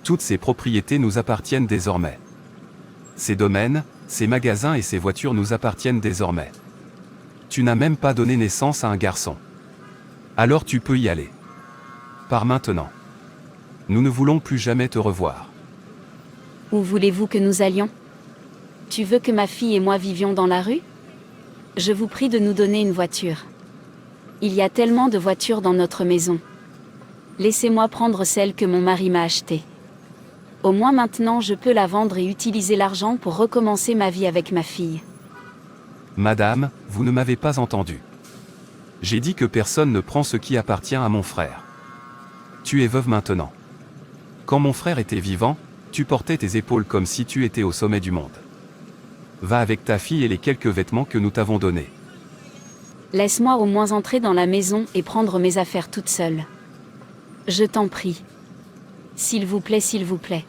Toutes ces propriétés nous appartiennent désormais. Ces domaines, ces magasins et ces voitures nous appartiennent désormais. Tu n'as même pas donné naissance à un garçon. Alors tu peux y aller. Pars maintenant. Nous ne voulons plus jamais te revoir. Où voulez-vous que nous allions? Tu veux que ma fille et moi vivions dans la rue? Je vous prie de nous donner une voiture. Il y a tellement de voitures dans notre maison. Laissez-moi prendre celle que mon mari m'a achetée. Au moins maintenant je peux la vendre et utiliser l'argent pour recommencer ma vie avec ma fille. Madame, vous ne m'avez pas entendu. J'ai dit que personne ne prend ce qui appartient à mon frère. Tu es veuve maintenant. Quand mon frère était vivant, tu portais tes épaules comme si tu étais au sommet du monde. Va avec ta fille et les quelques vêtements que nous t'avons donnés. Laisse-moi au moins entrer dans la maison et prendre mes affaires toute seule. Je t'en prie. S'il vous plaît, s'il vous plaît.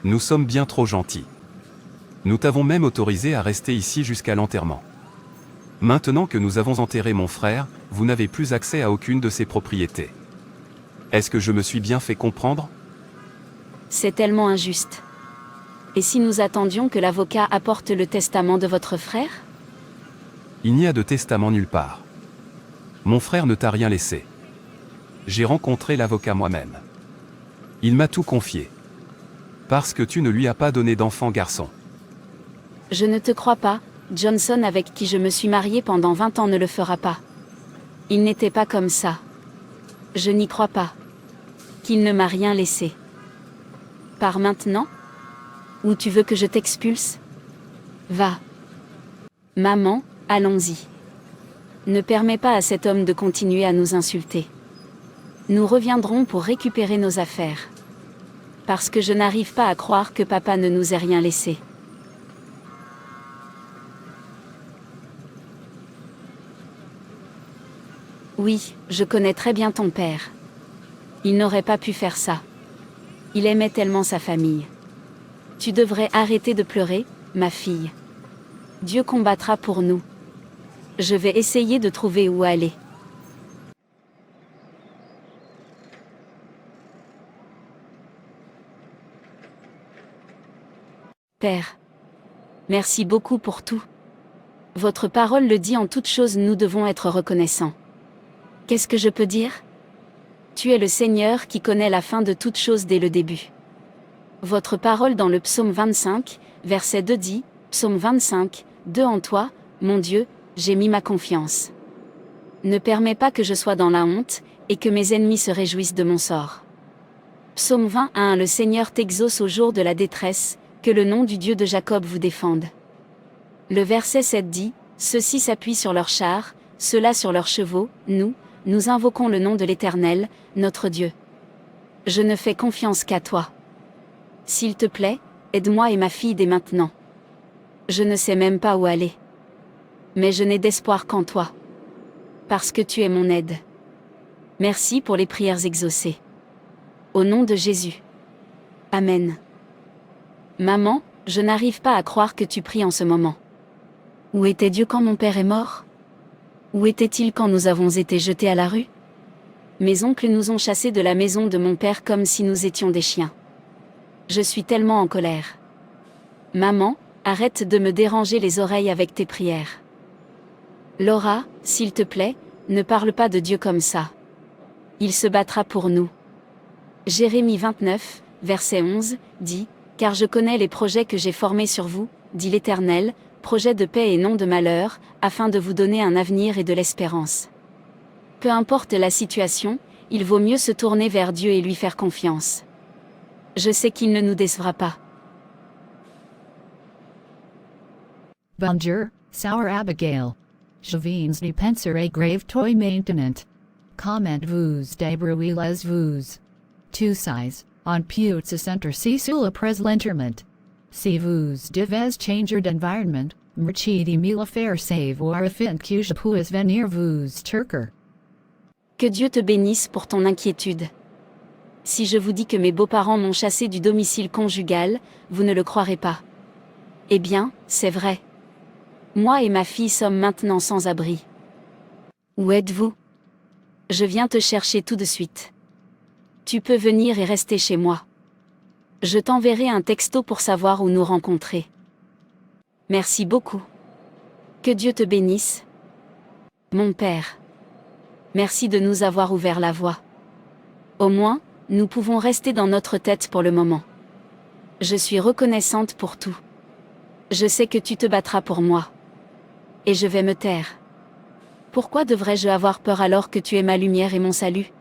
Nous sommes bien trop gentils. Nous t'avons même autorisé à rester ici jusqu'à l'enterrement. Maintenant que nous avons enterré mon frère, vous n'avez plus accès à aucune de ses propriétés. Est-ce que je me suis bien fait comprendre? C'est tellement injuste. Et si nous attendions que l'avocat apporte le testament de votre frère? Il n'y a de testament nulle part. Mon frère ne t'a rien laissé. J'ai rencontré l'avocat moi-même. Il m'a tout confié. Parce que tu ne lui as pas donné d'enfant garçon. Je ne te crois pas, Johnson avec qui je me suis mariée pendant 20 ans ne le fera pas. Il n'était pas comme ça. Je n'y crois pas. Qu'il ne m'a rien laissé. Pars maintenant? Ou tu veux que je t'expulse? Va. Maman, allons-y. Ne permets pas à cet homme de continuer à nous insulter. Nous reviendrons pour récupérer nos affaires. Parce que je n'arrive pas à croire que papa ne nous ait rien laissé. Oui, je connais très bien ton père. Il n'aurait pas pu faire ça. Il aimait tellement sa famille. Tu devrais arrêter de pleurer, ma fille. Dieu combattra pour nous. Je vais essayer de trouver où aller. Père. Merci beaucoup pour tout. Votre parole le dit en toutes choses, nous devons être reconnaissants. Qu'est-ce que je peux dire? Tu es le Seigneur qui connaît la fin de toutes choses dès le début. Votre parole dans le psaume 25, verset 2 dit, psaume 25, 2 en toi, mon Dieu, j'ai mis ma confiance. Ne permets pas que je sois dans la honte, et que mes ennemis se réjouissent de mon sort. Psaume 21, le Seigneur t'exauce au jour de la détresse, que le nom du Dieu de Jacob vous défende. Le verset 7 dit, ceux-ci s'appuient sur leurs chars, ceux-là sur leurs chevaux, nous invoquons le nom de l'Éternel, notre Dieu. Je ne fais confiance qu'à toi. S'il te plaît, aide-moi et ma fille dès maintenant. Je ne sais même pas où aller. Mais je n'ai d'espoir qu'en toi. Parce que tu es mon aide. Merci pour les prières exaucées. Au nom de Jésus. Amen. Maman, je n'arrive pas à croire que tu pries en ce moment. Où était Dieu quand mon père est mort? Où était-il quand nous avons été jetés à la rue? Mes oncles nous ont chassés de la maison de mon père comme si nous étions des chiens. Je suis tellement en colère. Maman, arrête de me déranger les oreilles avec tes prières. Laura, s'il te plaît, ne parle pas de Dieu comme ça. Il se battra pour nous. Jérémie 29, verset 11, dit, « Car je connais les projets que j'ai formés sur vous, dit l'Éternel, projets de paix et non de malheur, afin de vous donner un avenir et de l'espérance. » Peu importe la situation, il vaut mieux se tourner vers Dieu et lui faire confiance. Je sais qu'il ne nous décevra pas. Bonjour, Sour Abigail. Je viens de penser à grave toi maintenant. Comment vous débrouillez-vous? Tu sais, on peut se sentir si seul après l'enterrement. Si vous devez changer d'environnement, mercredi mille faire savoir afin que je puisse venir vous turquer. Que Dieu te bénisse pour ton inquiétude. Si je vous dis que mes beaux-parents m'ont chassé du domicile conjugal, vous ne le croirez pas. Eh bien, c'est vrai. Moi et ma fille sommes maintenant sans abri. Où êtes-vous? Je viens te chercher tout de suite. Tu peux venir et rester chez moi. Je t'enverrai un texto pour savoir où nous rencontrer. Merci beaucoup. Que Dieu te bénisse. Mon Père. Merci de nous avoir ouvert la voie. Au moins, nous pouvons rester dans notre tête pour le moment. Je suis reconnaissante pour tout. Je sais que tu te battras pour moi. Et je vais me taire. Pourquoi devrais-je avoir peur alors que tu es ma lumière et mon salut?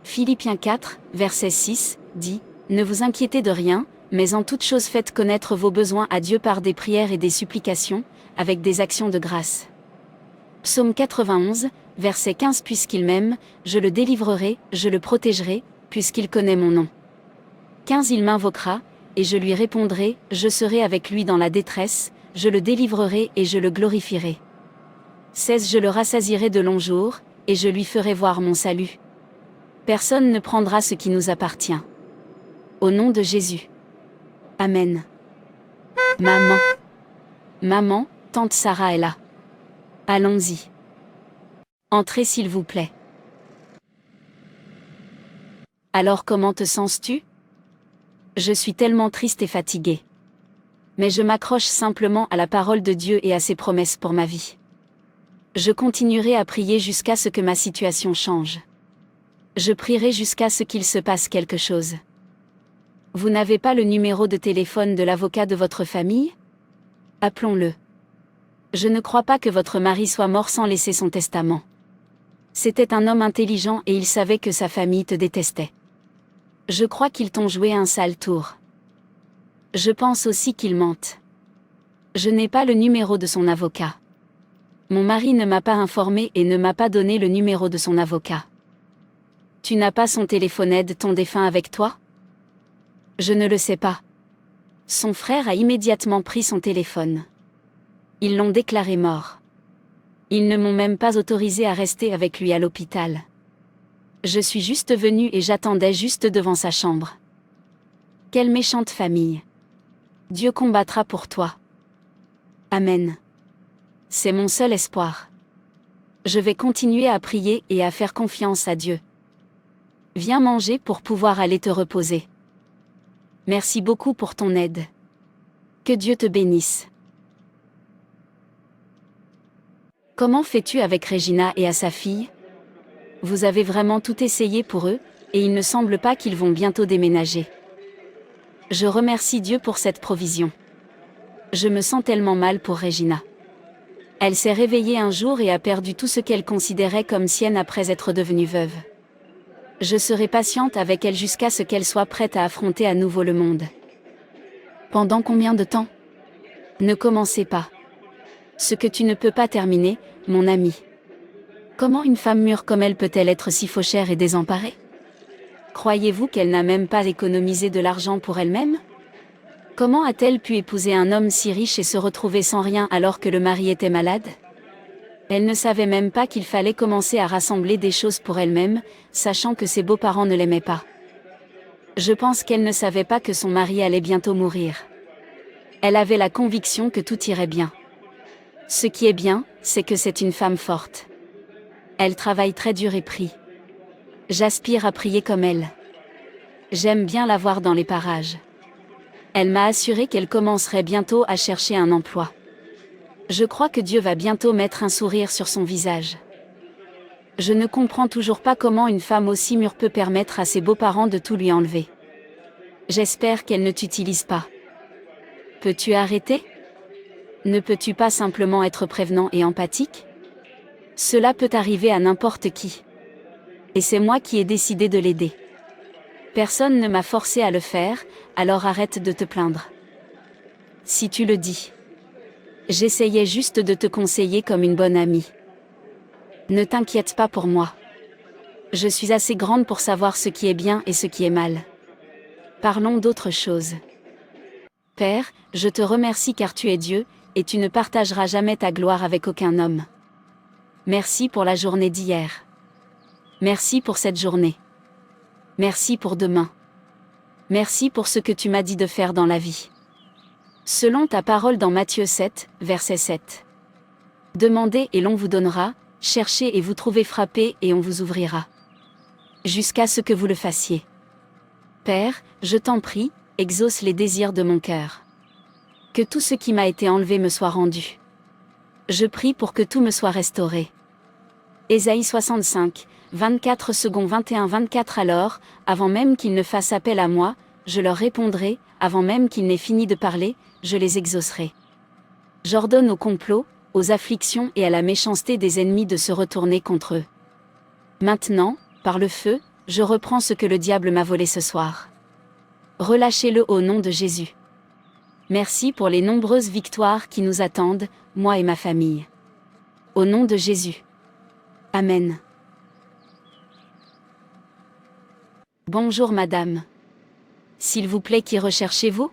Philippiens 4, verset 6, dit: Ne vous inquiétez de rien, mais en toute chose faites connaître vos besoins à Dieu par des prières et des supplications, avec des actions de grâce. Psaume 91, verset 15 Puisqu'il m'aime, je le délivrerai, je le protégerai, puisqu'il connaît mon nom. 15 Il m'invoquera, et je lui répondrai, je serai avec lui dans la détresse, je le délivrerai et je le glorifierai. 16 Je le rassasierai de longs jours, et je lui ferai voir mon salut. Personne ne prendra ce qui nous appartient. Au nom de Jésus. Amen. Maman, tante Sarah est là. Allons-y. Entrez s'il vous plaît. Alors comment te sens-tu? Je suis tellement triste et fatiguée. Mais je m'accroche simplement à la parole de Dieu et à ses promesses pour ma vie. Je continuerai à prier jusqu'à ce que ma situation change. Je prierai jusqu'à ce qu'il se passe quelque chose. Vous n'avez pas le numéro de téléphone de l'avocat de votre famille? Appelons-le. Je ne crois pas que votre mari soit mort sans laisser son testament. C'était un homme intelligent et il savait que sa famille te détestait. Je crois qu'ils t'ont joué un sale tour. Je pense aussi qu'ils mentent. Je n'ai pas le numéro de son avocat. Mon mari ne m'a pas informé et ne m'a pas donné le numéro de son avocat. Tu n'as pas son téléphone de ton défunt avec toi? Je ne le sais pas. Son frère a immédiatement pris son téléphone. Ils l'ont déclaré mort. Ils ne m'ont même pas autorisé à rester avec lui à l'hôpital. Je suis juste venue et j'attendais juste devant sa chambre. Quelle méchante famille. Dieu combattra pour toi. Amen. C'est mon seul espoir. Je vais continuer à prier et à faire confiance à Dieu. Viens manger pour pouvoir aller te reposer. Merci beaucoup pour ton aide. Que Dieu te bénisse. Comment fais-tu avec Regina et à sa fille? Vous avez vraiment tout essayé pour eux, et il ne semble pas qu'ils vont bientôt déménager. Je remercie Dieu pour cette provision. Je me sens tellement mal pour Regina. Elle s'est réveillée un jour et a perdu tout ce qu'elle considérait comme sienne après être devenue veuve. Je serai patiente avec elle jusqu'à ce qu'elle soit prête à affronter à nouveau le monde. Pendant combien de temps? Ne commencez pas. Ce que tu ne peux pas terminer, mon ami. Comment une femme mûre comme elle peut-elle être si fauchère et désemparée? Croyez-vous qu'elle n'a même pas économisé de l'argent pour elle-même? Comment a-t-elle pu épouser un homme si riche et se retrouver sans rien alors que le mari était malade? Elle ne savait même pas qu'il fallait commencer à rassembler des choses pour elle-même, sachant que ses beaux-parents ne l'aimaient pas. Je pense qu'elle ne savait pas que son mari allait bientôt mourir. Elle avait la conviction que tout irait bien. Ce qui est bien, c'est que c'est une femme forte. Elle travaille très dur et prie. J'aspire à prier comme elle. J'aime bien la voir dans les parages. Elle m'a assuré qu'elle commencerait bientôt à chercher un emploi. Je crois que Dieu va bientôt mettre un sourire sur son visage. Je ne comprends toujours pas comment une femme aussi mûre peut permettre à ses beaux-parents de tout lui enlever. J'espère qu'elle ne t'utilise pas. Peux-tu arrêter? Ne peux-tu pas simplement être prévenant et empathique? Cela peut arriver à n'importe qui. Et c'est moi qui ai décidé de l'aider. Personne ne m'a forcé à le faire, alors arrête de te plaindre. Si tu le dis. J'essayais juste de te conseiller comme une bonne amie. Ne t'inquiète pas pour moi. Je suis assez grande pour savoir ce qui est bien et ce qui est mal. Parlons d'autre chose. Père, je te remercie car tu es Dieu, et tu ne partageras jamais ta gloire avec aucun homme. Merci pour la journée d'hier. Merci pour cette journée. Merci pour demain. Merci pour ce que tu m'as dit de faire dans la vie. Selon ta parole dans Matthieu 7, verset 7. Demandez et l'on vous donnera, cherchez et vous trouvez, frappez et on vous ouvrira. Jusqu'à ce que vous le fassiez. Père, je t'en prie, exauce les désirs de mon cœur. Que tout ce qui m'a été enlevé me soit rendu. Je prie pour que tout me soit restauré. Ésaïe 65, 24 secondes 21-24. Alors, avant même qu'ils ne fassent appel à moi, je leur répondrai, avant même qu'ils n'aient fini de parler, je les exaucerai. J'ordonne au complot, aux afflictions et à la méchanceté des ennemis de se retourner contre eux. Maintenant, par le feu, je reprends ce que le diable m'a volé ce soir. Relâchez-le au nom de Jésus. Merci pour les nombreuses victoires qui nous attendent, moi et ma famille. Au nom de Jésus. Amen. Bonjour madame. S'il vous plaît, qui recherchez-vous?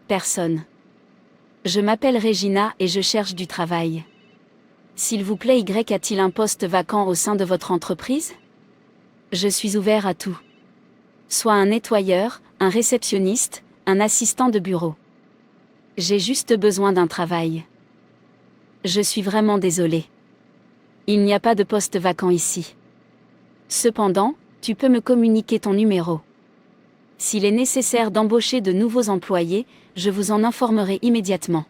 Personne. Je m'appelle Regina et je cherche du travail. S'il vous plaît, Y a-t-il un poste vacant au sein de votre entreprise? Je suis ouvert à tout. Soit un nettoyeur, un réceptionniste, un assistant de bureau. J'ai juste besoin d'un travail. Je suis vraiment désolée. Il n'y a pas de poste vacant ici. Cependant, tu peux me communiquer ton numéro. S'il est nécessaire d'embaucher de nouveaux employés, je vous en informerai immédiatement.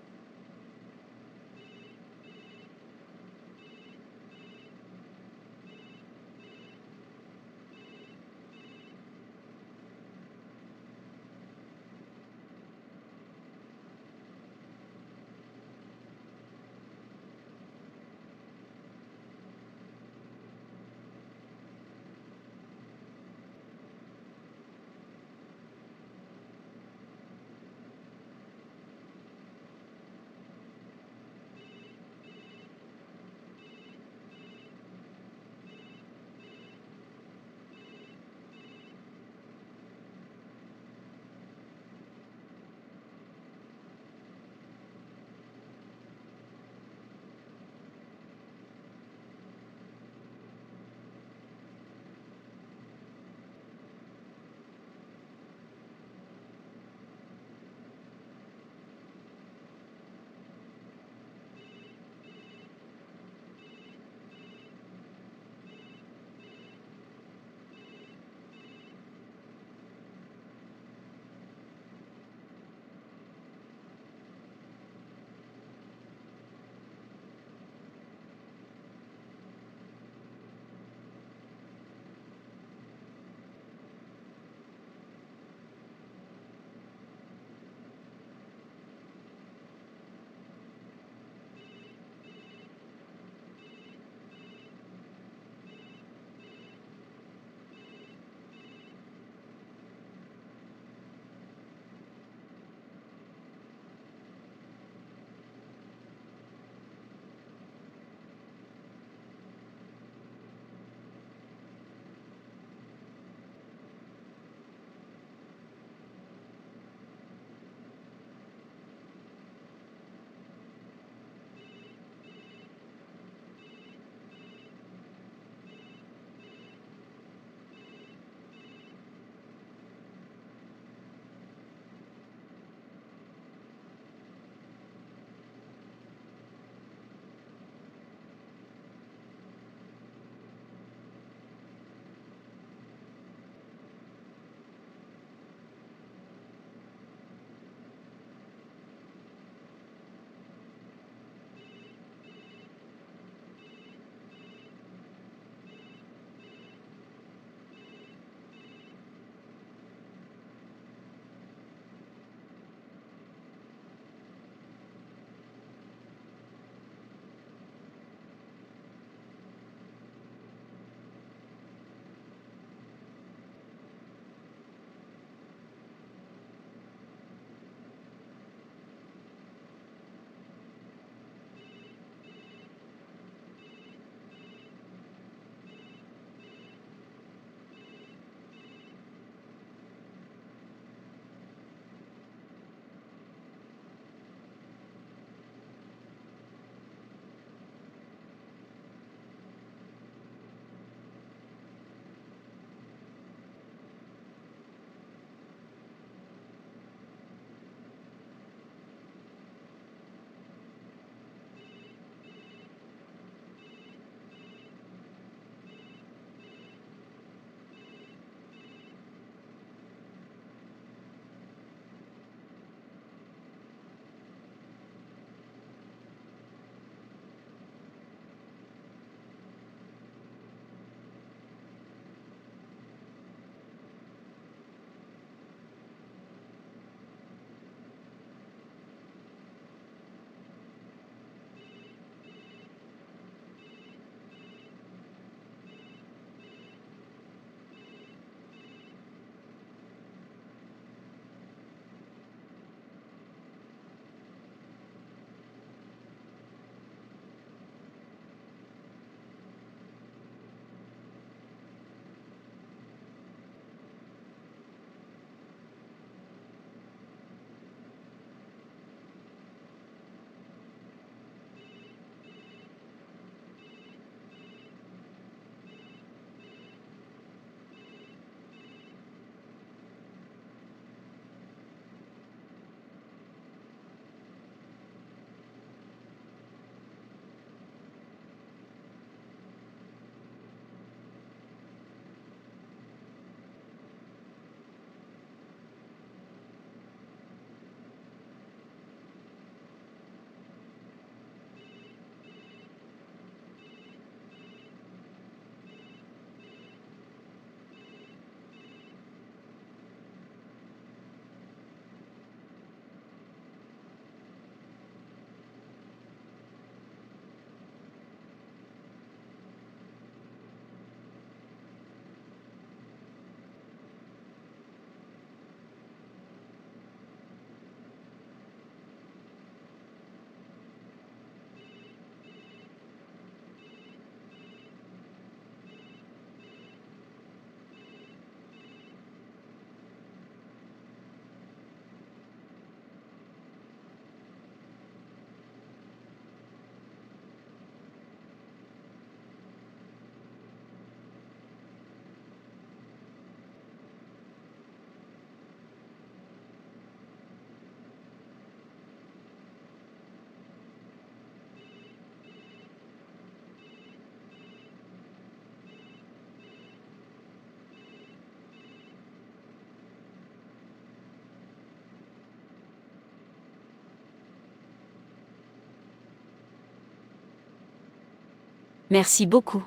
Merci beaucoup.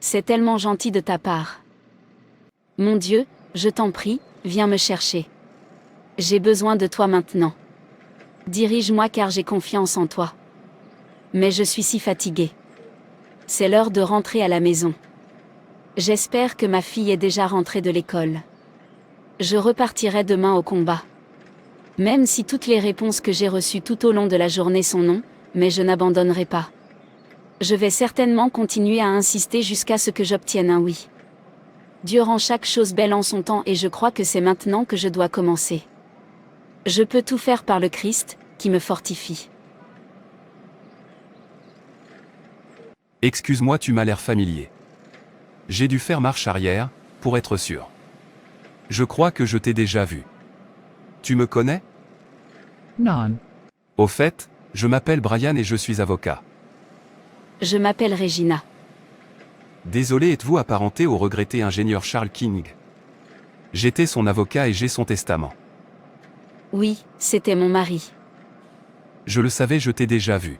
C'est tellement gentil de ta part. Mon Dieu, je t'en prie, viens me chercher. J'ai besoin de toi maintenant. Dirige-moi car j'ai confiance en toi. Mais je suis si fatiguée. C'est l'heure de rentrer à la maison. J'espère que ma fille est déjà rentrée de l'école. Je repartirai demain au combat. Même si toutes les réponses que j'ai reçues tout au long de la journée sont non, mais je n'abandonnerai pas. Je vais certainement continuer à insister jusqu'à ce que j'obtienne un oui. Dieu rend chaque chose belle en son temps et je crois que c'est maintenant que je dois commencer. Je peux tout faire par le Christ, qui me fortifie. Excuse-moi, tu m'as l'air familier. J'ai dû faire marche arrière, pour être sûr. Je crois que je t'ai déjà vu. Tu me connais? Non. Au fait, je m'appelle Brian et je suis avocat. Je m'appelle Regina. Désolé, êtes-vous apparenté au regretté ingénieur Charles King? J'étais son avocat et j'ai son testament. Oui, c'était mon mari. Je le savais, je t'ai déjà vu.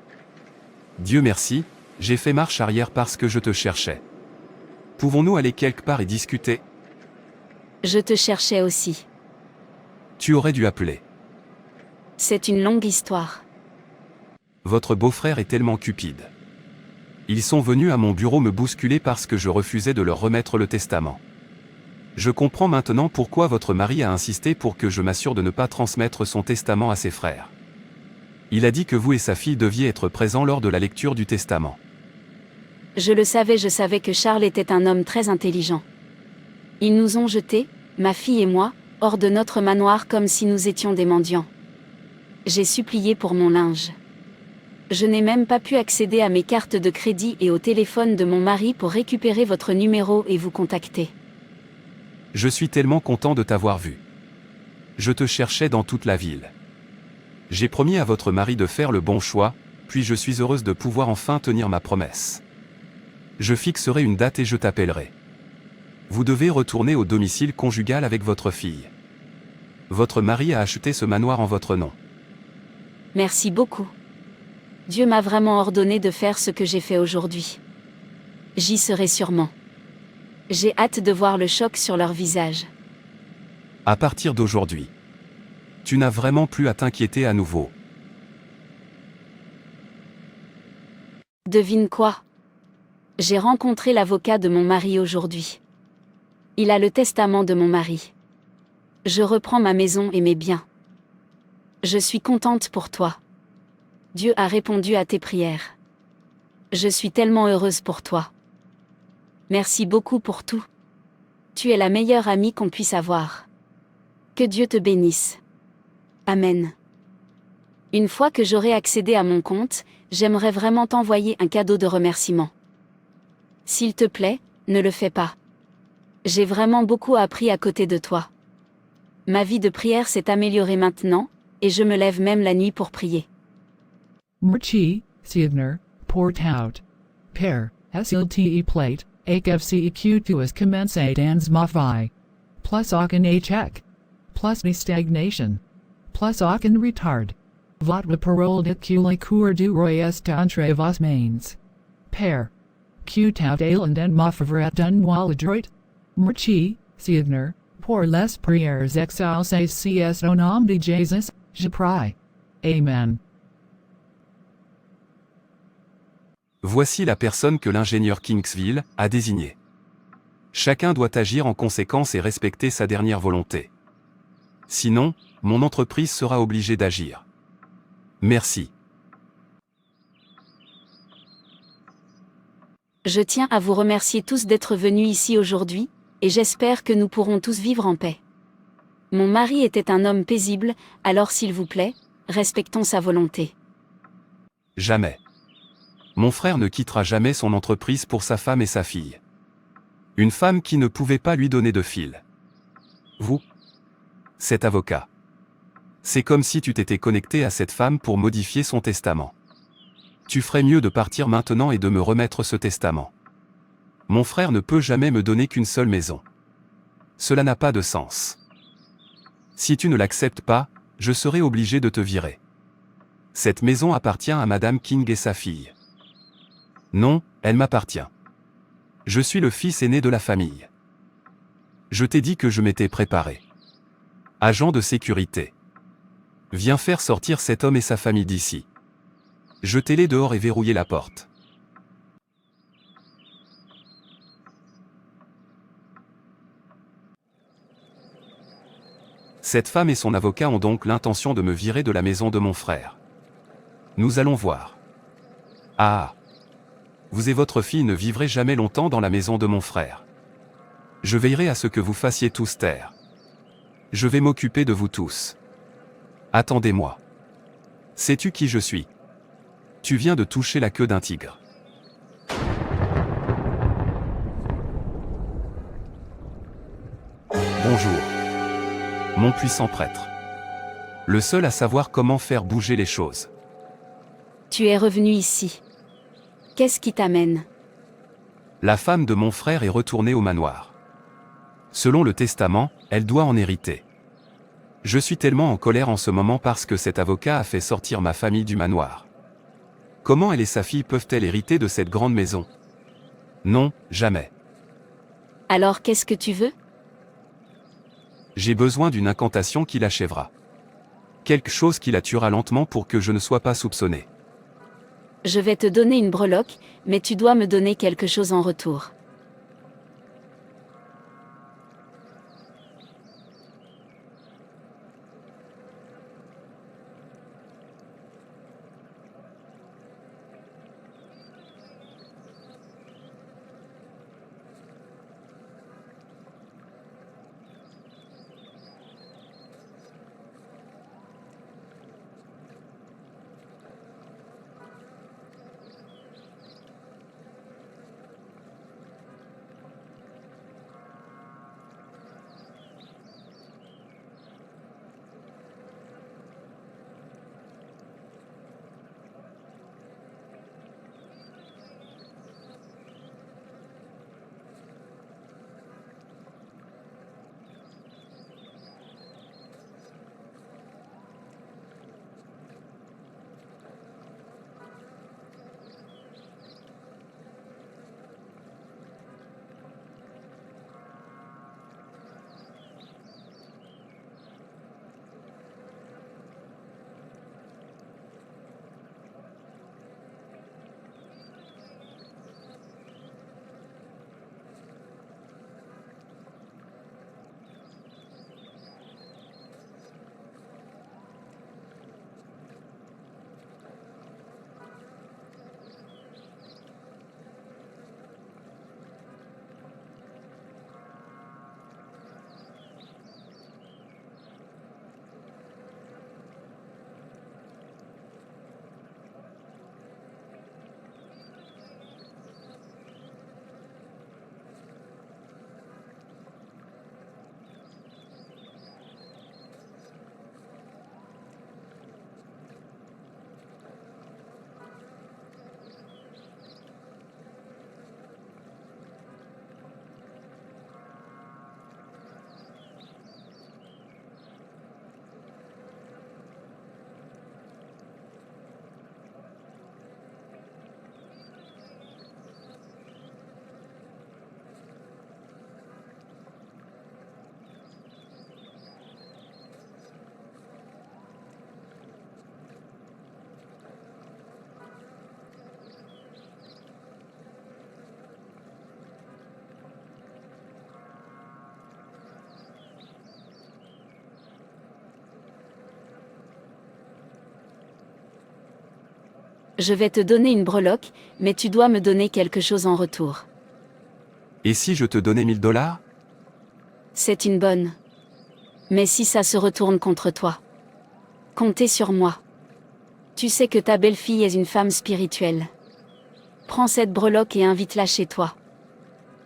Dieu merci, j'ai fait marche arrière parce que je te cherchais. Pouvons-nous aller quelque part et discuter? Je te cherchais aussi. Tu aurais dû appeler. C'est une longue histoire. Votre beau-frère est tellement cupide. Ils sont venus à mon bureau me bousculer parce que je refusais de leur remettre le testament. Je comprends maintenant pourquoi votre mari a insisté pour que je m'assure de ne pas transmettre son testament à ses frères. Il a dit que vous et sa fille deviez être présents lors de la lecture du testament. Je le savais, je savais que Charles était un homme très intelligent. Ils nous ont jetés, ma fille et moi, hors de notre manoir comme si nous étions des mendiants. J'ai supplié pour mon linge. Je n'ai même pas pu accéder à mes cartes de crédit et au téléphone de mon mari pour récupérer votre numéro et vous contacter. Je suis tellement content de t'avoir vu. Je te cherchais dans toute la ville. J'ai promis à votre mari de faire le bon choix, puis je suis heureuse de pouvoir enfin tenir ma promesse. Je fixerai une date et je t'appellerai. Vous devez retourner au domicile conjugal avec votre fille. Votre mari a acheté ce manoir en votre nom. Merci beaucoup. Dieu m'a vraiment ordonné de faire ce que j'ai fait aujourd'hui. J'y serai sûrement. J'ai hâte de voir le choc sur leur visage. À partir d'aujourd'hui, tu n'as vraiment plus à t'inquiéter à nouveau. Devine quoi? J'ai rencontré l'avocat de mon mari aujourd'hui. Il a le testament de mon mari. Je reprends ma maison et mes biens. Je suis contente pour toi. Dieu a répondu à tes prières. Je suis tellement heureuse pour toi. Merci beaucoup pour tout. Tu es la meilleure amie qu'on puisse avoir. Que Dieu te bénisse. Amen. Une fois que j'aurai accédé à mon compte, j'aimerais vraiment t'envoyer un cadeau de remerciement. S'il te plaît, ne le fais pas. J'ai vraiment beaucoup appris à côté de toi. Ma vie de prière s'est améliorée maintenant, et je me lève même la nuit pour prier. Murchi, Sievner, Port out. Pair, SLTE plate, AKFCEQ2 commensate ans mafai. Plus auken check. Plus ni stagnation. Plus auken retard. Votva paroled at cule cour du roy est entre vos mains. Pair. Q-tout ailand and mafavrat dunwal adroit. Murchi, Sievner, pour les prières exaucées cs au nom de Jesus, je prie. Amen. Voici la personne que l'ingénieur Kingsville a désignée. Chacun doit agir en conséquence et respecter sa dernière volonté. Sinon, mon entreprise sera obligée d'agir. Merci. Je tiens à vous remercier tous d'être venus ici aujourd'hui, et j'espère que nous pourrons tous vivre en paix. Mon mari était un homme paisible, alors s'il vous plaît, respectons sa volonté. Jamais. Mon frère ne quittera jamais son entreprise pour sa femme et sa fille. Une femme qui ne pouvait pas lui donner de fil. Vous? Cet avocat. C'est comme si tu t'étais connecté à cette femme pour modifier son testament. Tu ferais mieux de partir maintenant et de me remettre ce testament. Mon frère ne peut jamais me donner qu'une seule maison. Cela n'a pas de sens. Si tu ne l'acceptes pas, je serai obligé de te virer. Cette maison appartient à Madame King et sa fille. Non, elle m'appartient. Je suis le fils aîné de la famille. Je t'ai dit que je m'étais préparé. Agent de sécurité. Viens faire sortir cet homme et sa famille d'ici. Jetez-les dehors et verrouillez la porte. Cette femme et son avocat ont donc l'intention de me virer de la maison de mon frère. Nous allons voir. Ah! Vous et votre fille ne vivrez jamais longtemps dans la maison de mon frère. Je veillerai à ce que vous fassiez tous taire. Je vais m'occuper de vous tous. Attendez-moi. Sais-tu qui je suis? Tu viens de toucher la queue d'un tigre. Bonjour. Mon puissant prêtre. Le seul à savoir comment faire bouger les choses. Tu es revenu ici. Qu'est-ce qui t'amène? La femme de mon frère est retournée au manoir. Selon le testament, elle doit en hériter. Je suis tellement en colère en ce moment parce que cet avocat a fait sortir ma famille du manoir. Comment elle et sa fille peuvent-elles hériter de cette grande maison? Non, jamais. Alors qu'est-ce que tu veux? J'ai besoin d'une incantation qui l'achèvera. Quelque chose qui la tuera lentement pour que je ne sois pas soupçonné. Je vais te donner une breloque, mais tu dois me donner quelque chose en retour. Je vais te donner une breloque, mais tu dois me donner quelque chose en retour. Et si je te donnais 1000 $? C'est une bonne. Mais si ça se retourne contre toi? Comptez sur moi. Tu sais que ta belle-fille est une femme spirituelle. Prends cette breloque et invite-la chez toi.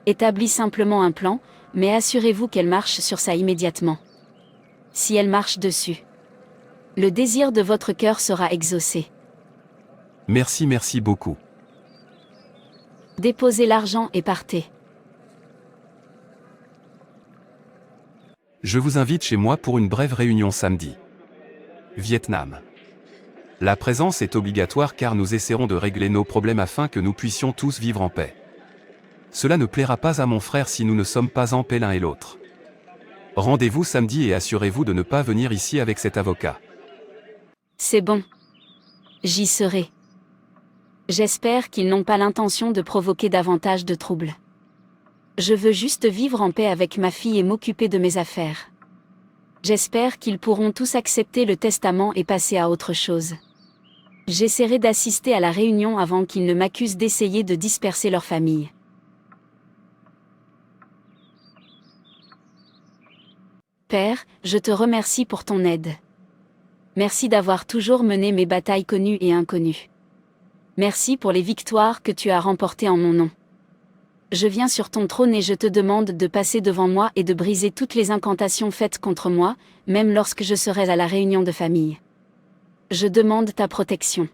Établis simplement un plan, mais assurez-vous qu'elle marche sur ça immédiatement. Si elle marche dessus, le désir de votre cœur sera exaucé. Merci beaucoup. Déposez l'argent et partez. Je vous invite chez moi pour une brève réunion samedi. Vietnam. La présence est obligatoire car nous essaierons de régler nos problèmes afin que nous puissions tous vivre en paix. Cela ne plaira pas à mon frère si nous ne sommes pas en paix l'un et l'autre. Rendez-vous samedi et assurez-vous de ne pas venir ici avec cet avocat. C'est bon. J'y serai. J'espère qu'ils n'ont pas l'intention de provoquer davantage de troubles. Je veux juste vivre en paix avec ma fille et m'occuper de mes affaires. J'espère qu'ils pourront tous accepter le testament et passer à autre chose. J'essaierai d'assister à la réunion avant qu'ils ne m'accusent d'essayer de disperser leur famille. Père, je te remercie pour ton aide. Merci d'avoir toujours mené mes batailles connues et inconnues. Merci pour les victoires que tu as remportées en mon nom. Je viens sur ton trône et je te demande de passer devant moi et de briser toutes les incantations faites contre moi, même lorsque je serai à la réunion de famille. Je demande ta protection.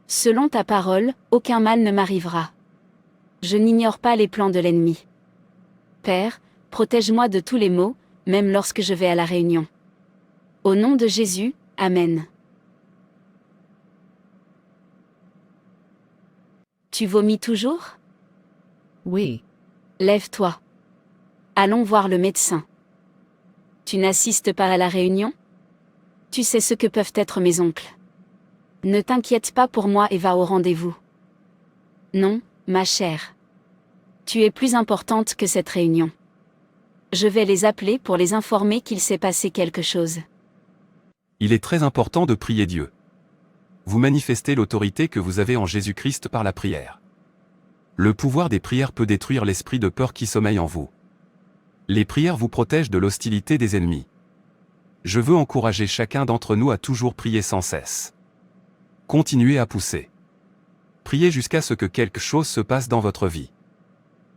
Selon ta parole, aucun mal ne m'arrivera. Je n'ignore pas les plans de l'ennemi. Père, protège-moi de tous les maux, même lorsque je vais à la réunion. Au nom de Jésus, Amen. Tu vomis toujours ? Oui. Lève-toi. Allons voir le médecin. Tu n'assistes pas à la réunion ? Tu sais ce que peuvent être mes oncles. Ne t'inquiète pas pour moi et va au rendez-vous. Non, ma chère. Tu es plus importante que cette réunion. Je vais les appeler pour les informer qu'il s'est passé quelque chose. Il est très important de prier Dieu. Vous manifestez l'autorité que vous avez en Jésus-Christ par la prière. Le pouvoir des prières peut détruire l'esprit de peur qui sommeille en vous. Les prières vous protègent de l'hostilité des ennemis. Je veux encourager chacun d'entre nous à toujours prier sans cesse. Continuez à pousser. Priez jusqu'à ce que quelque chose se passe dans votre vie.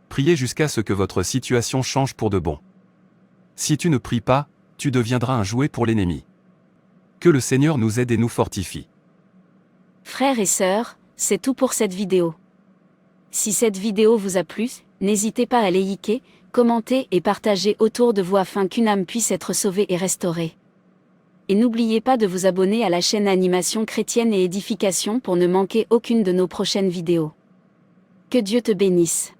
Priez jusqu'à ce que votre situation change pour de bon. Si tu ne pries pas, tu deviendras un jouet pour l'ennemi. Que le Seigneur nous aide et nous fortifie. Frères et sœurs, c'est tout pour cette vidéo. Si cette vidéo vous a plu, n'hésitez pas à liker, commenter et partager autour de vous afin qu'une âme puisse être sauvée et restaurée. Et n'oubliez pas de vous abonner à la chaîne Animation Chrétienne et Édification pour ne manquer aucune de nos prochaines vidéos. Que Dieu te bénisse.